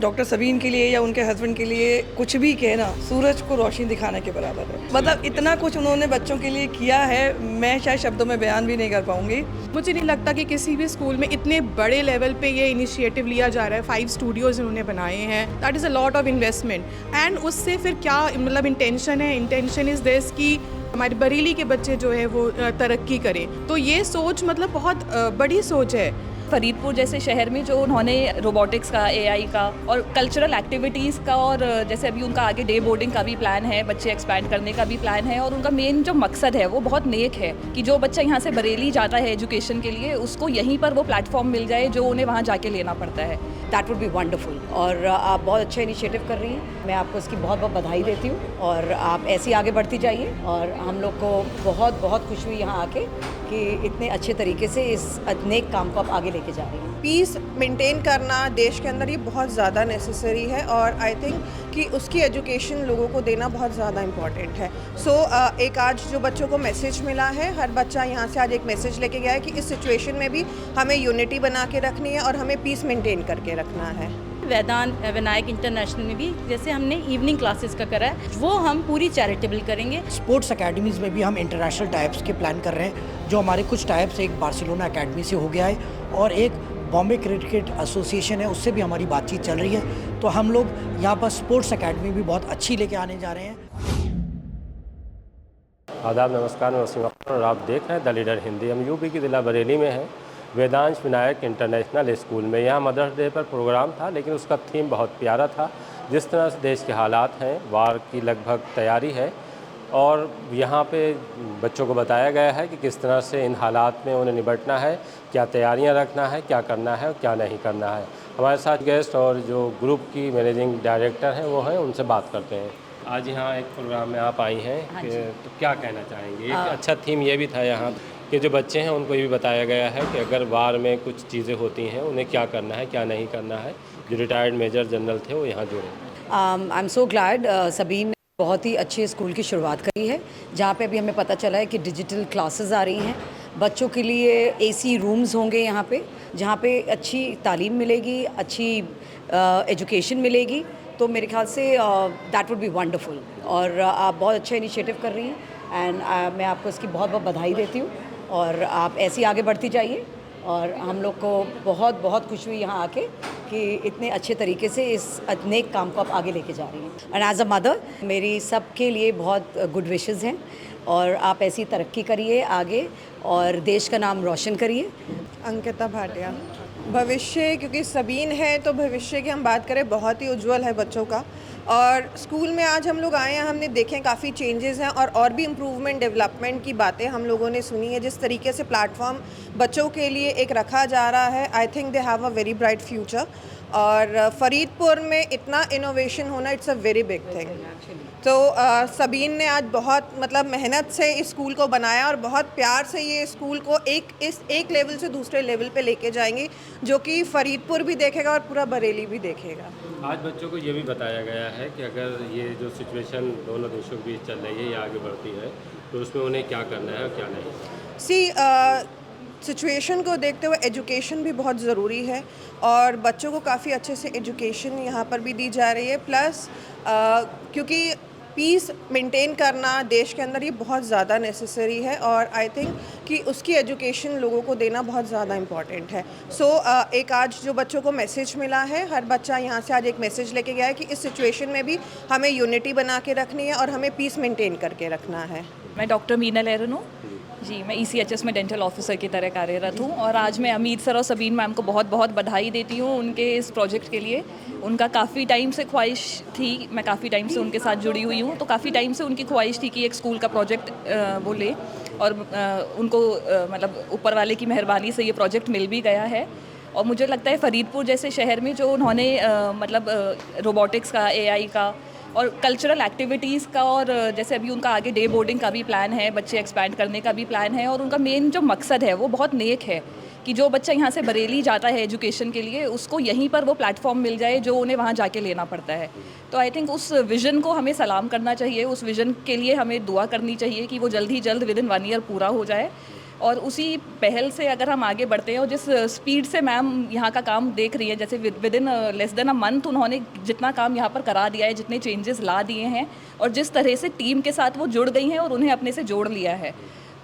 Doctor Sabeen के लिए या उनके हस्बैंड के लिए कुछ भी कहना सूरज को रोशनी दिखाने के बराबर है। मतलब इतना कुछ उन्होंने बच्चों के लिए किया है, मैं शायद शब्दों में बयान भी नहीं कर पाऊंगी। मुझे नहीं लगता कि किसी भी स्कूल में इतने बड़े लेवल पे ये इनिशिएटिव लिया जा रहा है। 5 स्टूडियोज़ इन्होंने बनाए हैं, that is a lot of investment. And उससे फिर क्या मतलब इंटेंशन है, इंटेंशन इज़ दिस कि हमारे बरेली के बच्चे जो है वो तरक्की करें। तो ये सोच मतलब बहुत बड़ी सोच है। फरीदपुर जैसे शहर में जो उन्होंने रोबोटिक्स का, एआई का और कल्चरल एक्टिविटीज़ का, और जैसे अभी उनका आगे डे बोर्डिंग का भी प्लान है, बच्चे एक्सपैंड करने का भी प्लान है, और उनका मेन जो मकसद है वो बहुत नेक है कि जो बच्चा यहाँ से बरेली जाता है एजुकेशन के लिए, उसको यहीं पर वो प्लेटफॉर्म मिल जाए जो उन्हें वहाँ जाके लेना पड़ता है। That would be wonderful. और आप बहुत अच्छा इनिशिएटिव कर रही हैं, मैं आपको इसकी बहुत बहुत बधाई देती हूँ और आप ऐसी आगे बढ़ती जाइए। और हम लोग को बहुत बहुत खुशी हुई यहाँ आके कि इतने अच्छे तरीके से इस नेक काम को आप आगे लेके जा रही हैं। पीस मेंटेन करना देश के अंदर ये बहुत ज़्यादा नेसेसरी है और आई थिंक कि उसकी एजुकेशन लोगों को देना बहुत ज़्यादा इम्पॉर्टेंट है। एक आज जो बच्चों को मैसेज मिला है, हर बच्चा यहाँ से आज एक मैसेज लेके गया है कि इस सिचुएशन में भी हमें यूनिटी बना के रखनी है और हमें पीस मेंटेन करके रखना है। वेदांत विनायक इंटरनेशनल में भी जैसे हमने इवनिंग क्लासेस का करा है, वो हम पूरी चैरिटेबल करेंगे। स्पोर्ट्स अकेडमीज़ में भी हम इंटरनेशनल टाइप्स के प्लान कर रहे हैं, जो हमारे कुछ टाइप्स एक बार्सिलोना अकेडमी से हो गया है और एक बॉम्बे क्रिकेट एसोसिएशन है, उससे भी हमारी बातचीत चल रही है। तो हम लोग यहाँ पर स्पोर्ट्स अकेडमी भी बहुत अच्छी लेके आने जा रहे हैं। आदाब, नमस्कार, मैं वसीम अख्तर और आप देख रहे हैं द लीडर हिंदी। हम यूपी की ज़िला बरेली में हैं, वेदांत विनायक इंटरनेशनल स्कूल में। यहाँ मदर्स डे पर प्रोग्राम था, लेकिन उसका थीम बहुत प्यारा था। जिस तरह से देश के हालात हैं, वार की लगभग तैयारी है और यहाँ पे बच्चों को बताया गया है कि किस तरह से इन हालात में उन्हें निपटना है, क्या तैयारियाँ रखना है, क्या करना है और क्या नहीं करना है। हमारे साथ गेस्ट और जो ग्रुप की मैनेजिंग डायरेक्टर हैं वो हैं, उनसे बात करते हैं। आज यहाँ एक प्रोग्राम में आप आई हैं, हाँ तो क्या कहना चाहेंगे? एक अच्छा थीम ये भी था यहाँ कि जो बच्चे हैं उनको ये भी बताया गया है कि अगर वार में कुछ चीज़ें होती हैं उन्हें क्या करना है, क्या नहीं करना है। जो रिटायर्ड मेजर जनरल थे वो यहाँ जुड़े। I am so glad Sabeen ने बहुत ही अच्छे स्कूल की शुरुआत करी है, जहाँ पे अभी हमें पता चला है कि डिजिटल क्लासेस आ रही हैं। बच्चों के लिए एसी रूम्स होंगे यहाँ पे, जहाँ पे अच्छी तालीम मिलेगी, अच्छी एजुकेशन मिलेगी। तो मेरे ख्याल say that would be wonderful. और आप बहुत अच्छा इनिशिएटिव कर रही हैं एंड मैं आपको इसकी बहुत बहुत बधाई देती हूँ और आप ऐसी आगे बढ़ती जाइए। और हम लोग को बहुत बहुत खुशी हुई यहाँ आके कि इतने अच्छे तरीके से इस नेक काम को आप आगे लेके जा रही हैं। एंड एज अ मदर मेरी सबके लिए बहुत गुड विशेस हैं और आप ऐसी तरक्की करिए आगे और देश का नाम रोशन करिए। अंकिता भाटिया। भविष्य, क्योंकि सबीन है तो भविष्य की हम बात करें बहुत ही उज्जवल है बच्चों का। और स्कूल में आज हम लोग आए हैं, हमने देखे काफ़ी चेंजेस हैं और भी इम्प्रूवमेंट डेवलपमेंट की बातें हम लोगों ने सुनी है। जिस तरीके से प्लेटफॉर्म बच्चों के लिए एक रखा जा रहा है, I think they have a very bright future. और फरीदपुर में इतना इनोवेशन होना, it's a very big thing. तो सबीन ने आज बहुत मतलब मेहनत से इस स्कूल को बनाया और बहुत प्यार से ये स्कूल को एक लेवल से दूसरे लेवल पे लेके जाएंगे, जो कि फरीदपुर भी देखेगा और पूरा बरेली भी देखेगा। आज बच्चों को ये भी बताया गया है कि अगर ये जो सिचुएशन दोनों देशों के बीच चल रही है, ये आगे बढ़ती है, तो उसमें उन्हें क्या करना है और क्या नहीं। सिचुएशन को देखते हुए एजुकेशन भी बहुत ज़रूरी है और बच्चों को काफ़ी अच्छे से एजुकेशन यहाँ पर भी दी जा रही है। प्लस क्योंकि पीस मेंटेन करना देश के अंदर ये बहुत ज़्यादा नेसेसरी है और आई थिंक कि उसकी एजुकेशन लोगों को देना बहुत ज़्यादा इम्पॉर्टेंट है। एक आज जो बच्चों को मैसेज मिला है, हर बच्चा यहाँ से आज एक मैसेज लेके गया है कि इस सिचुएशन में भी हमें यूनिटी बना के रखनी है और हमें पीस मेंटेन करके रखना है। मैं डॉक्टर मीना लहरन हूँ जी, मैं ECHS में डेंटल ऑफिसर की तरह कार्यरत हूँ और आज मैं अमीर सर और सबीन मैम को बहुत बहुत बधाई देती हूँ उनके इस प्रोजेक्ट के लिए। उनका काफ़ी टाइम से ख्वाहिश थी, मैं काफ़ी टाइम से उनके साथ जुड़ी हुई हूँ, तो काफ़ी टाइम से उनकी ख्वाहिश थी कि एक स्कूल का प्रोजेक्ट वो ले और उनको मतलब ऊपर वाले की मेहरबानी से ये प्रोजेक्ट मिल भी गया है। और मुझे लगता है फरीदपुर जैसे शहर में जो उन्होंने मतलब रोबोटिक्स का, एआई का और कल्चरल एक्टिविटीज़ का, और जैसे अभी उनका आगे डे बोर्डिंग का भी प्लान है, बच्चे एक्सपैंड करने का भी प्लान है, और उनका मेन जो मकसद है वो बहुत नेक है कि जो बच्चा यहाँ से बरेली जाता है एजुकेशन के लिए, उसको यहीं पर वो प्लेटफॉर्म मिल जाए जो उन्हें वहाँ जाके लेना पड़ता है। तो आई थिंक उस विज़न को हमें सलाम करना चाहिए, उस विज़न के लिए हमें दुआ करनी चाहिए कि वो जल्द ही जल्द विद इन 1 ईयर पूरा हो जाए। और उसी पहल से अगर हम आगे बढ़ते हैं और जिस स्पीड से मैम यहाँ का काम देख रही है, जैसे with in less than a month उन्होंने जितना काम यहाँ पर करा दिया है, जितने चेंजेस ला दिए हैं और जिस तरह से टीम के साथ वो जुड़ गई हैं और उन्हें अपने से जोड़ लिया है,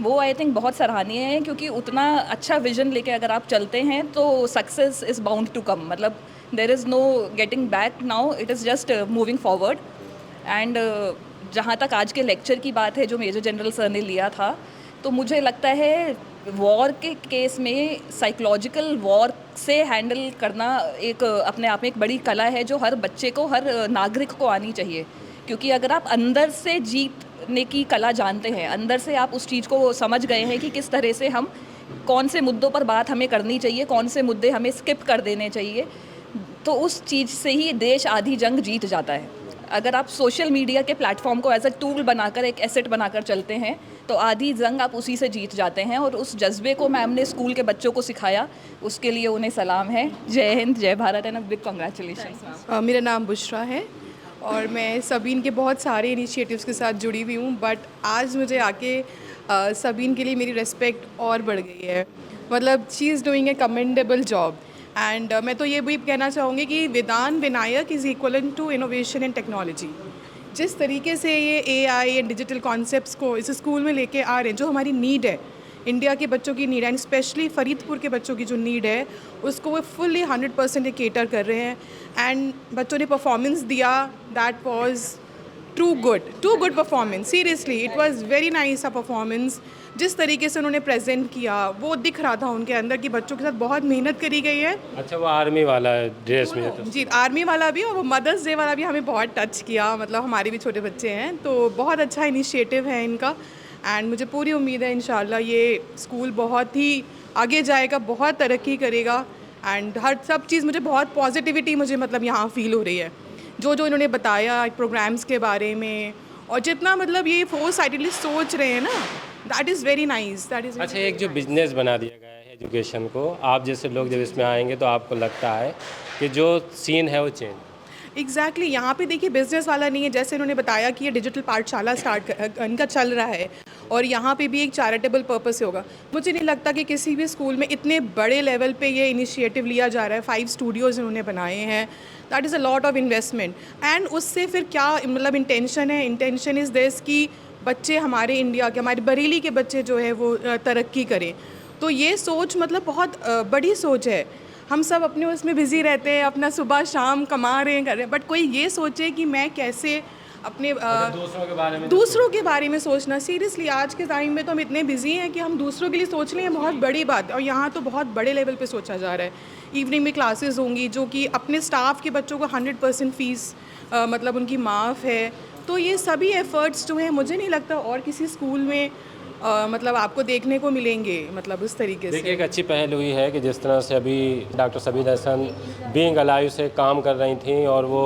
वो आई थिंक बहुत सराहनीय है। क्योंकि उतना अच्छा विजन लेके अगर आप चलते हैं तो success is bound to come. मतलब there is no getting back now, it is just moving forward. And जहाँ तक आज के लेक्चर की बात है जो मेजर जनरल सर ने लिया था, तो मुझे लगता है वॉर के केस में साइकोलॉजिकल वॉर से हैंडल करना एक अपने आप में एक बड़ी कला है जो हर बच्चे को, हर नागरिक को आनी चाहिए। क्योंकि अगर आप अंदर से जीतने की कला जानते हैं, अंदर से आप उस चीज़ को समझ गए हैं कि किस तरह से हम, कौन से मुद्दों पर बात हमें करनी चाहिए, कौन से मुद्दे हमें स्किप कर देने चाहिए, तो उस चीज़ से ही देश आधी जंग जीत जाता है। अगर आप सोशल मीडिया के प्लेटफॉर्म को एज अ टूल बनाकर, एक एसेट बनाकर चलते हैं, तो आधी जंग आप उसी से जीत जाते हैं। और उस जज्बे को मैम ने स्कूल के बच्चों को सिखाया, उसके लिए उन्हें सलाम है। जय हिंद, जय Bharat and a big congratulation. मेरा नाम बुशरा है और मैं सबीन के बहुत सारे इनिशिएटिव्स के साथ जुड़ी हुई हूँ, बट आज मुझे आके सबीन के लिए मेरी रिस्पेक्ट और बढ़ गई है। मतलब she is doing a commendable job. And मैं तो ये भी कहना चाहूँगी कि Vedant Vinayak is equivalent to innovation and technology. जिस तरीके से ये AI एंड डिजिटल कॉन्सेप्ट्स को इस स्कूल में लेके आ रहे हैं, जो हमारी नीड है, इंडिया के बच्चों की नीड है, एंड स्पेशली फरीदपुर के बच्चों की जो नीड है, उसको वो फुल्ली 100% केटर कर रहे हैं। एंड बच्चों ने परफॉर्मेंस दिया, that was too good performance. Seriously it was very nice a performance. जिस तरीके से उन्होंने प्रेजेंट किया वो दिख रहा था उनके अंदर कि बच्चों के साथ बहुत मेहनत करी गई है। अच्छा, वो आर्मी वाला ड्रेस में तो जी, आर्मी वाला भी और वो मदर्स डे वाला भी हमें बहुत टच किया। मतलब हमारे भी छोटे बच्चे हैं, तो बहुत अच्छा इनिशिएटिव है इनका। एंड मुझे पूरी उम्मीद है इंशाल्लाह ये स्कूल बहुत ही आगे जाएगा, बहुत तरक्की करेगा। एंड हर सब चीज़ मुझे बहुत पॉजिटिविटी मुझे मतलब यहाँ फील हो रही है, जो जो इन्होंने बताया प्रोग्राम्स के बारे में, और जितना मतलब ये फोर साइडेडली सोच रहे हैं ना, that is very nice, that is. अच्छा, एक जो बिजनेस बना दिया गया है एजुकेशन को, आप जैसे लोग जब इसमें आएंगे तो आपको लगता है कि जो सीन है वो चेंज। एग्जैक्टली यहाँ पे देखिए बिजनेस वाला नहीं है, जैसे इन्होंने बताया कि ये डिजिटल पाठशाला इनका चल रहा है और यहाँ पे भी एक चैरिटेबल पर्पस से होगा। मुझे नहीं लगता कि किसी भी स्कूल में इतने बड़े लेवल पे ये इनिशिएटिव लिया जा रहा है। 5 स्टूडियोज़ इन्होंने बनाए हैं, that is a lot of investment. And उससे फिर क्या मतलब इंटेंशन है, इंटेंशन इज़ दिस कि बच्चे हमारे इंडिया के, हमारे बरेली के बच्चे जो है वो तरक्की करें। तो ये सोच मतलब बहुत बड़ी सोच है। हम सब अपने उसमें बिज़ी रहते हैं, अपना सुबह शाम कमा रहे हैं, कर रहे हैं, बट कोई ये सोचे कि मैं कैसे अपने दूसरों के बारे में सोचना। सीरियसली आज के टाइम में तो हम इतने बिजी हैं कि हम दूसरों के लिए सोच लें, बहुत बड़ी बात है। और यहाँ तो बहुत बड़े लेवल पे सोचा जा रहा है। इवनिंग में क्लासेस होंगी जो कि अपने स्टाफ के बच्चों को 100% फ़ीस मतलब उनकी माफ़ है। तो ये सभी एफ़र्ट्स जो हैं मुझे नहीं लगता और किसी स्कूल में मतलब आपको देखने को मिलेंगे, मतलब उस तरीके से। देखिए, एक अच्छी पहल हुई है कि जिस तरह से अभी doctor Sabeen Hasan being alive से काम कर रही थी और वो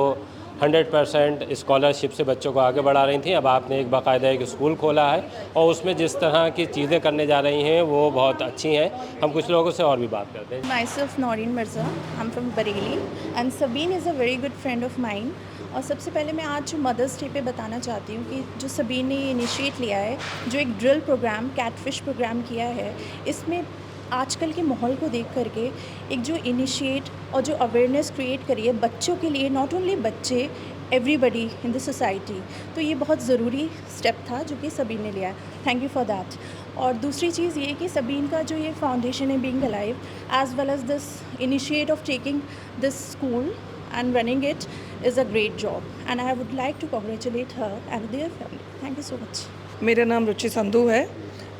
100% स्कॉलरशिप से बच्चों को आगे बढ़ा रही थी। अब आपने एक बाकायदा एक स्कूल खोला है और उसमें जिस तरह की चीज़ें करने जा रही हैं वो बहुत अच्छी हैं। हम कुछ लोगों से और भी बात करते हैं। Myself Noreen Mirza, I'm from Bareilly and Sabeen is a very good friend of mine। और सबसे पहले मैं आज मदर्स डे पे बताना चाहती हूँ कि जो सबीन ने इनिशिएट लिया है, जो एक ड्रिल प्रोग्राम, कैटफिश प्रोग्राम किया है, इसमें आजकल के माहौल को देख करके एक जो इनिशिएट और जो अवेयरनेस क्रिएट करी है बच्चों के लिए, नॉट ओनली बच्चे, एवरीबडी इन द सोसाइटी, तो ये बहुत ज़रूरी स्टेप था जो कि सबीन ने लिया है। Thank you for that. और दूसरी चीज़ ये कि सबीन का जो ये फाउंडेशन है being alive, as well as this initiate of taking this school and running it is a great job and I would like to congratulate her and their family. Thank you so much. मेरा नाम रुचि संधू है।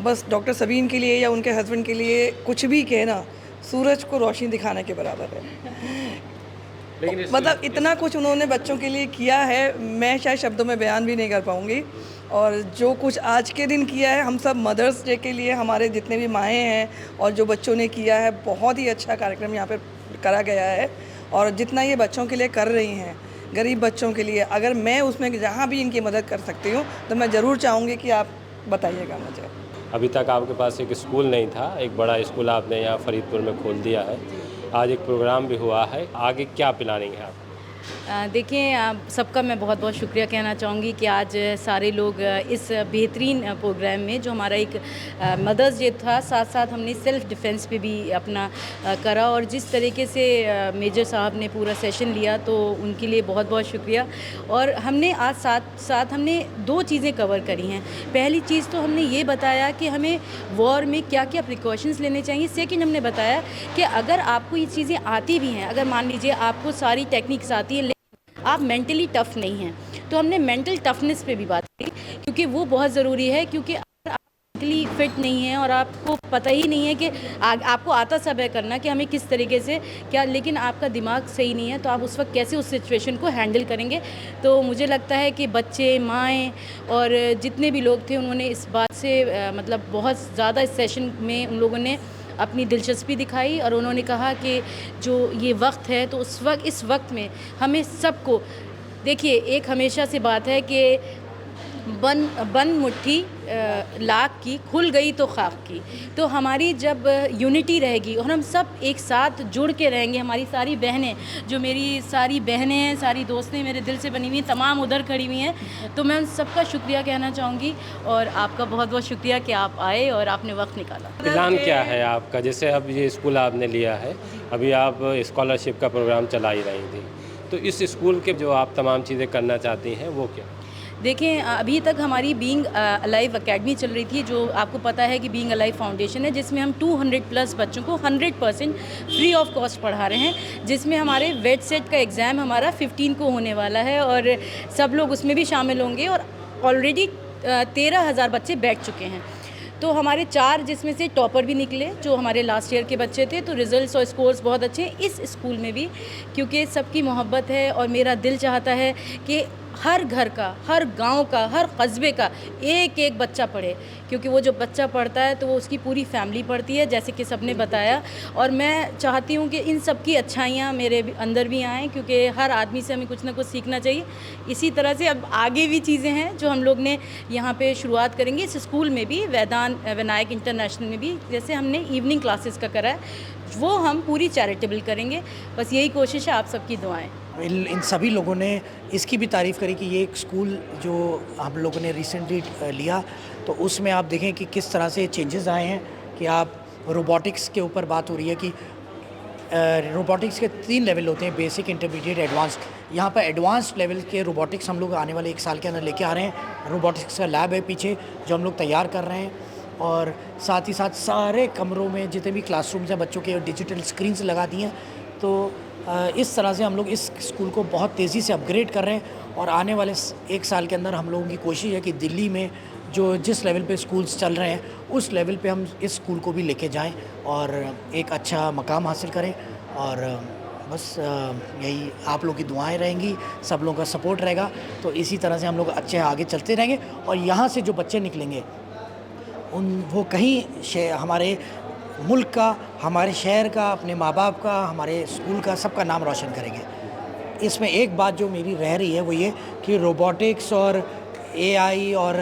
बस doctor Sabeen के लिए या उनके husband के लिए कुछ भी कहना सूरज को रोशनी दिखाने के बराबर है। लेकिन मतलब इतना कुछ उन्होंने बच्चों के लिए किया है, मैं शायद शब्दों में बयान भी नहीं कर पाऊँगी। और जो कुछ आज के दिन किया है, हम सब मदर्स डे के लिए हमारे जितने भी माएँ हैं और जो बच्चों ने किया है, बहुत ही अच्छा कार्यक्रम यहाँ पर करा गया है। और जितना ये बच्चों के लिए कर रही हैं, गरीब बच्चों के लिए, अगर मैं उसमें जहाँ भी इनकी मदद कर सकती हूँ तो मैं ज़रूर चाहूँगी कि आप बताइएगा मुझे। अभी तक आपके पास एक स्कूल नहीं था, एक बड़ा स्कूल आपने यहाँ फरीदपुर में खोल दिया है। आज एक प्रोग्राम भी हुआ है, आगे क्या प्लानिंग है आप? देखिए, सबका मैं बहुत बहुत शुक्रिया कहना चाहूँगी कि आज सारे लोग इस बेहतरीन प्रोग्राम में जो हमारा एक मदर्स डे था, साथ साथ हमने सेल्फ़ डिफेंस पे भी अपना करा, और जिस तरीके से मेजर साहब ने पूरा सेशन लिया तो उनके लिए बहुत बहुत शुक्रिया। और हमने आज साथ साथ हमने 2 चीज़ें कवर करी हैं। पहली चीज़ तो हमने ये बताया कि हमें वॉर में क्या क्या प्रिकॉशंस लेने चाहिए। सेकंड हमने बताया कि अगर आपको ये चीज़ें आती भी हैं, अगर मान लीजिए आपको सारी टेक्निक्स आती हैं, आप मेंटली टफ़ नहीं हैं, तो हमने मेंटल टफनेस पे भी बात की, क्योंकि वो बहुत ज़रूरी है। क्योंकि अगर आप मेंटली फिट नहीं हैं और आपको पता ही नहीं है कि आपको आता सब है करना कि हमें किस तरीके से क्या, लेकिन आपका दिमाग सही नहीं है, तो आप उस वक्त कैसे उस सिचुएशन को हैंडल करेंगे। तो मुझे लगता है कि बच्चे, माएँ और जितने भी लोग थे, उन्होंने इस बात से मतलब बहुत ज़्यादा इस सेशन में उन लोगों ने अपनी दिलचस्पी दिखाई, और उन्होंने कहा कि जो ये वक्त है, तो इस वक्त में हमें सबको, देखिए, एक हमेशा से बात है कि बन मुट्ठी लाख की, खुल गई तो खाक की। तो हमारी जब यूनिटी रहेगी और हम सब एक साथ जुड़ के रहेंगे, हमारी सारी बहनें, जो मेरी सारी बहनें हैं, सारी दोस्तें मेरे दिल से बनी हुई हैं, तमाम उधर खड़ी हुई हैं, तो मैं उन सबका शुक्रिया कहना चाहूँगी, और आपका बहुत बहुत शुक्रिया कि आप आए और आपने वक्त निकाला। प्लान क्या है आपका? जैसे अब ये स्कूल आपने लिया है, अभी आप स्कॉलरशिप का प्रोग्राम चला ही रही थी, तो इस स्कूल के जो आप तमाम चीज़ें करना चाहती हैं वो क्या? देखें, अभी तक हमारी बीइंग अलाइव एकेडमी चल रही थी, जो आपको पता है कि बीइंग अलाइव फाउंडेशन है, जिसमें हम 200+ बच्चों को 100% फ्री ऑफ कॉस्ट पढ़ा रहे हैं, जिसमें हमारे वेट सेट का एग्ज़ाम हमारा 15 को होने वाला है, और सब लोग उसमें भी शामिल होंगे, और ऑलरेडी 13,000 बच्चे बैठ चुके हैं। तो हमारे 4 जिसमें से टॉपर भी निकले, जो हमारे लास्ट ईयर के बच्चे थे, तो रिज़ल्ट्स और स्कोर्स बहुत अच्छे हैं इस स्कूल में भी, क्योंकि सबकी मोहब्बत है, और मेरा दिल चाहता है कि हर घर का, हर गांव का, हर कस्बे का एक एक बच्चा पढ़े, क्योंकि वो जो बच्चा पढ़ता है तो वो उसकी पूरी फैमिली पढ़ती है, जैसे कि सबने बताया। और मैं चाहती हूँ कि इन सब की अच्छाइयाँ मेरे अंदर भी आएँ, क्योंकि हर आदमी से हमें कुछ ना कुछ सीखना चाहिए। इसी तरह से अब आगे भी चीज़ें हैं जो हम लोग ने यहाँ पे शुरुआत करेंगे इस स्कूल में भी, विनायक इंटरनेशनल में भी, जैसे हमने इवनिंग क्लासेस का करा है, वो हम पूरी चैरिटेबल करेंगे। बस यही कोशिश है, आप सबकी दुआएँ। इन सभी लोगों ने इसकी भी तारीफ़ करी कि ये एक स्कूल जो हम लोगों ने रिसेंटली लिया, तो उसमें आप देखें कि किस तरह से चेंजेस आए हैं, कि आप रोबोटिक्स के ऊपर बात हो रही है कि रोबोटिक्स के 3 लेवल होते हैं, बेसिक, इंटरमीडिएट, एडवांस्ड। यहाँ पर एडवांस्ड लेवल के रोबोटिक्स हम लोग आने वाले 1 साल के अंदर लेके आ रहे हैं। रोबोटिक्स का लैब है पीछे जो हम लोग तैयार कर रहे हैं, और साथ ही साथ सारे कमरों में जितने भी क्लासरूम्स हैं बच्चों के डिजिटल स्क्रीन्स लगा दी हैं। तो इस तरह से हम लोग इस स्कूल को बहुत तेज़ी से अपग्रेड कर रहे हैं, और आने वाले 1 साल के अंदर हम लोगों की कोशिश है कि दिल्ली में जिस लेवल पे स्कूल्स चल रहे हैं उस लेवल पे हम इस स्कूल को भी लेके जाएं और एक अच्छा मकाम हासिल करें। और बस यही आप लोगों की दुआएं रहेंगी, सब लोगों का सपोर्ट रहेगा, तो इसी तरह से हम लोग अच्छे आगे चलते रहेंगे। और यहाँ से जो बच्चे निकलेंगे वो कहीं हमारे मुल्क का, हमारे शहर का, अपने माँ बाप का, हमारे स्कूल का, सबका नाम रोशन करेंगे। इसमें एक बात जो मेरी रह रही है वो ये कि रोबोटिक्स और AI और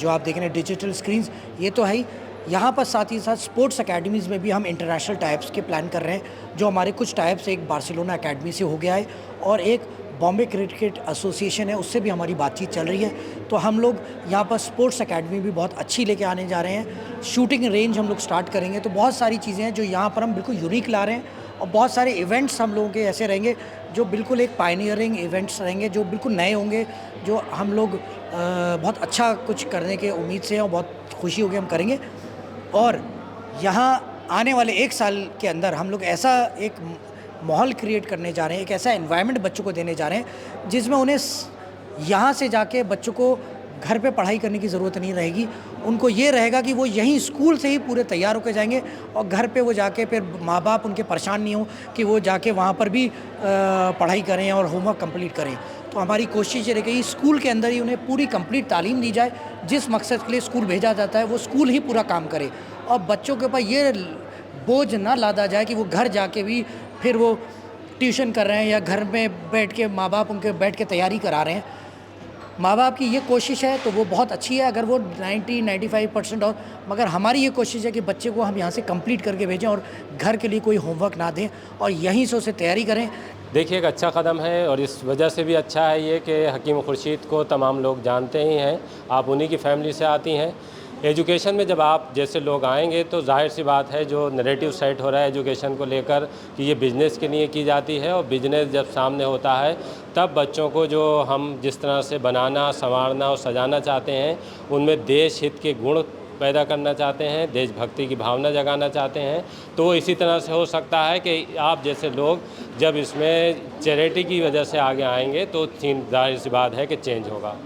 जो आप देख रहे हैं डिजिटल स्क्रीन्स, ये तो है ही, यहाँ पर साथ ही साथ स्पोर्ट्स अकेडमीज़ में भी हम इंटरनेशनल टाइप्स के प्लान कर रहे हैं। जो हमारे कुछ टाइप्स एक बार्सिलोना अकेडमी से हो गया है, और एक बॉम्बे क्रिकेट एसोसिएशन है, उससे भी हमारी बातचीत चल रही है। तो हम लोग यहाँ पर स्पोर्ट्स अकेडमी भी बहुत अच्छी लेके आने जा रहे हैं। शूटिंग रेंज हम लोग स्टार्ट करेंगे। तो बहुत सारी चीज़ें हैं जो यहाँ पर हम बिल्कुल यूनिक ला रहे हैं, और बहुत सारे इवेंट्स हम लोगों के ऐसे रहेंगे जो बिल्कुल एक पायनियरिंग इवेंट्स रहेंगे, जो बिल्कुल नए होंगे, जो हम लोग बहुत अच्छा कुछ करने के उम्मीद से हैं, और बहुत खुशी होगी हम करेंगे। और यहाँ आने वाले 1 साल के अंदर हम लोग ऐसा एक माहौल क्रिएट करने जा रहे हैं, एक ऐसा एनवायरनमेंट बच्चों को देने जा रहे हैं जिसमें उन्हें यहाँ से जाके बच्चों को घर पे पढ़ाई करने की ज़रूरत नहीं रहेगी। उनको ये रहेगा कि वो यहीं स्कूल से ही पूरे तैयार होकर जाएंगे, और घर पे वो जाके फिर माँ बाप उनके परेशान नहीं हो कि वो जाके वहाँ पर भी पढ़ाई करें और होमवर्क कंप्लीट करें। तो हमारी कोशिश ये रहेगी स्कूल के अंदर ही उन्हें पूरी कंप्लीट तालीम दी जाए। जिस मकसद के लिए स्कूल भेजा जाता है वो स्कूल ही पूरा काम करे, और बच्चों के ऊपर ये बोझ ना लादा जाए कि वो घर जाके भी फिर वो ट्यूशन कर रहे हैं, या घर में बैठ के माँ बाप उनके बैठ के तैयारी करा रहे हैं। माँ बाप की ये कोशिश है तो वो बहुत अच्छी है, अगर वो 90-95% और, मगर हमारी ये कोशिश है कि बच्चे को हम यहाँ से कंप्लीट करके भेजें और घर के लिए कोई होमवर्क ना दें, और यहीं से उसे तैयारी करें। देखिए एक अच्छा कदम है और इस वजह से भी अच्छा है ये कि हकीम खुर्शीद को तमाम लोग जानते ही हैं, आप उन्हीं की फैमिली से आती हैं। एजुकेशन में जब आप जैसे लोग आएंगे तो जाहिर सी बात है जो नैरेटिव सेट हो रहा है एजुकेशन को लेकर कि ये बिज़नेस के लिए की जाती है, और बिज़नेस जब सामने होता है तब बच्चों को जो हम जिस तरह से बनाना, संवारना और सजाना चाहते हैं उनमें देश हित के गुण पैदा करना चाहते हैं, देशभक्ति की भावना जगाना चाहते हैं, तो वो इसी तरह से हो सकता है कि आप जैसे लोग जब इसमें चैरिटी की वजह से आगे आएंगे तो जाहिर सी बात है कि चेंज होगा।